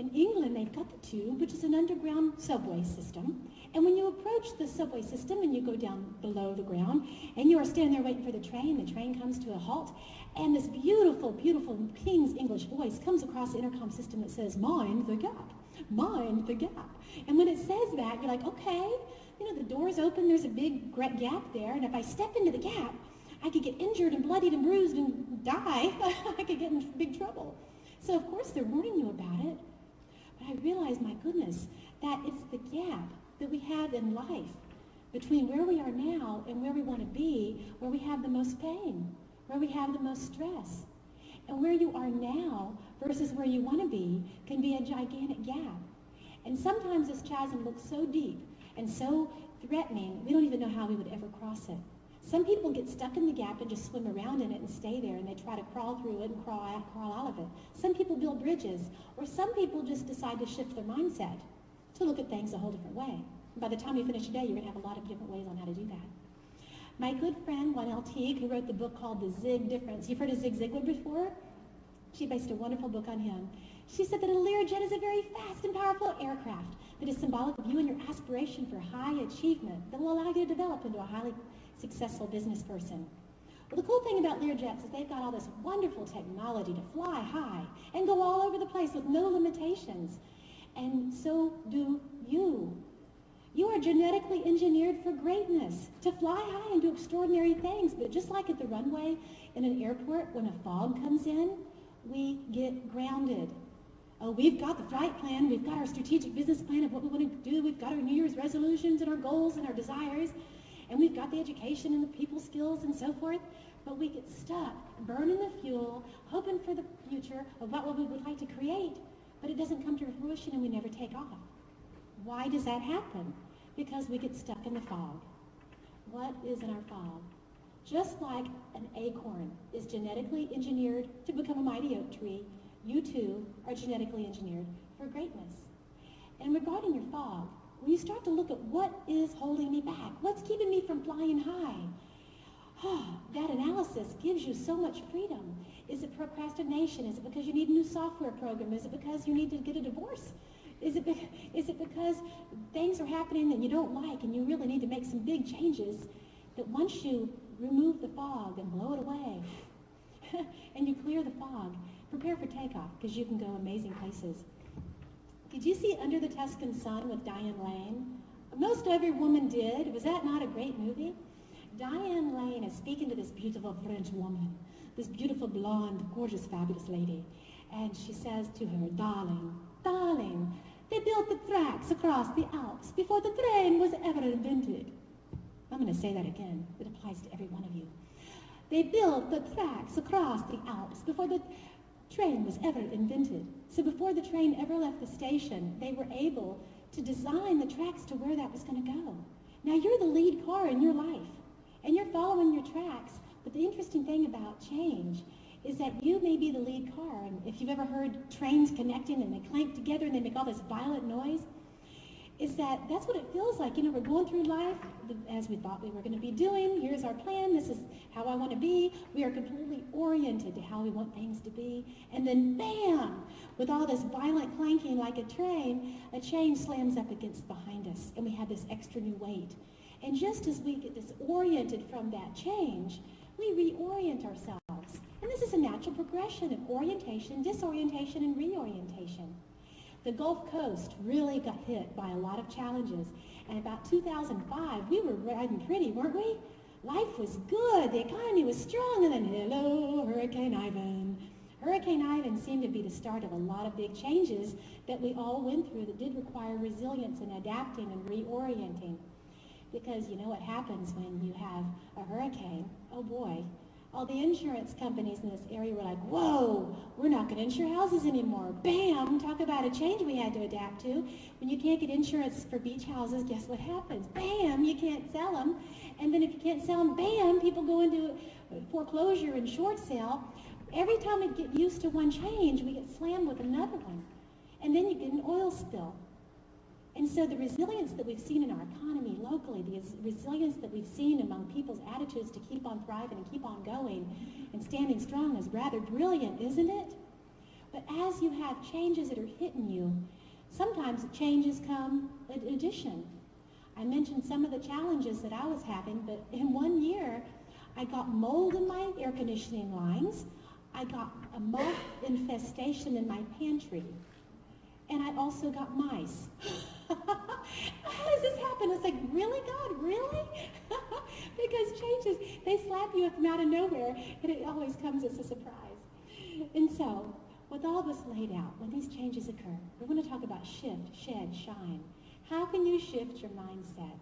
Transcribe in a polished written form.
In England, they've got the tube, which is an underground subway system. And when you approach the subway system and you go down below the ground, and you are standing there waiting for the train comes to a halt, and this beautiful, beautiful King's English voice comes across the intercom system that says, "Mind the gap, mind the gap." And when it says that, you're like, okay, you know, the door's open, there's a big gap there, and if I step into the gap, I could get injured and bloodied and bruised and die. I could get in big trouble. So of course they're warning you about it. But I realized, my goodness, that it's the gap that we have in life between where we are now and where we want to be, where we have the most pain, where we have the most stress. And where you are now versus where you want to be can be a gigantic gap. And sometimes this chasm looks so deep and so threatening, we don't even know how we would ever cross it. Some people get stuck in the gap and just swim around in it and stay there, and they try to crawl through it and crawl out of it. Some people build bridges, or some people just decide to shift their mindset to look at things a whole different way. And by the time you finish your day, you're going to have a lot of different ways on how to do that. My good friend, Juan Teague, who wrote the book called The Zig Difference. You've heard of Zig Ziglar before? She based a wonderful book on him. She said that a Learjet is a very fast and powerful aircraft that is symbolic of you and your aspiration for high achievement that will allow you to develop into a highly successful business person. Well, the cool thing about Learjets is they've got all this wonderful technology to fly high and go all over the place with no limitations. And so do you. You are genetically engineered for greatness, to fly high and do extraordinary things. But just like at the runway in an airport, when a fog comes in, we get grounded. Oh, we've got the flight plan, we've got our strategic business plan of what we want to do, we've got our New Year's resolutions and our goals and our desires, and we've got the education and the people skills and so forth, but we get stuck burning the fuel, hoping for the future of what we would like to create, but it doesn't come to fruition and we never take off. Why does that happen? Because we get stuck in the fog. What is in our fog? Just like an acorn is genetically engineered to become a mighty oak tree, you too are genetically engineered for greatness. And regarding your fog, when you start to look at what is holding me back, what's keeping me from flying high, that analysis gives you so much freedom. Is it procrastination? Is it because you need a new software program? Is it because you need to get a divorce? Is it because things are happening that you don't like and you really need to make some big changes, that once you remove the fog and blow it away and you clear the fog, prepare for takeoff, because you can go amazing places. Did you see Under the Tuscan Sun with Diane Lane? Most every woman did. Was that not a great movie? Diane Lane is speaking to this beautiful French woman, this beautiful, blonde, gorgeous, fabulous lady. And she says to her, "Darling, darling, they built the tracks across the Alps before the train was ever invented." I'm going to say that again. It applies to every one of you. They built the tracks across the Alps before the train was ever invented. So before the train ever left the station, they were able to design the tracks to where that was going to go. Now you're the lead car in your life, and you're following your tracks. But the interesting thing about change is that you may be the lead car. And if you've ever heard trains connecting and they clank together and they make all this violent noise, is that that's what it feels like. You know, we're going through life as we thought we were going to be doing. Here's our plan. This is how I want to be. We are completely oriented to how we want things to be. And then, bam, with all this violent clanking like a train, a chain slams up against behind us, and we have this extra new weight. And just as we get disoriented from that change, we reorient ourselves. And this is a natural progression of orientation, disorientation, and reorientation. The Gulf Coast really got hit by a lot of challenges. And about 2005, we were riding pretty, weren't we? Life was good, the economy was strong, and then hello, Hurricane Ivan. Hurricane Ivan seemed to be the start of a lot of big changes that we all went through that did require resilience and adapting and reorienting. Because you know what happens when you have a hurricane? Oh boy. All the insurance companies in this area were like, whoa, we're not going to insure houses anymore. Bam, talk about a change we had to adapt to. When you can't get insurance for beach houses, guess what happens? Bam, you can't sell them. And then if you can't sell them, bam, people go into foreclosure and short sale. Every time we get used to one change, we get slammed with another one. And then you get an oil spill. And so the resilience that we've seen in our economy locally, the resilience that we've seen among people's attitudes to keep on thriving and keep on going and standing strong is rather brilliant, isn't it? But as you have changes that are hitting you, sometimes changes come in addition. I mentioned some of the challenges that I was having, but in 1 year, I got mold in my air conditioning lines. I got a moth infestation in my pantry. And I also got mice. How does this happen? It's like, really, God, really? Because changes, they slap you from out of nowhere, and it always comes as a surprise. And so, with all this laid out, when these changes occur, we're going to talk about shift, shed, shine. How can you shift your mindset?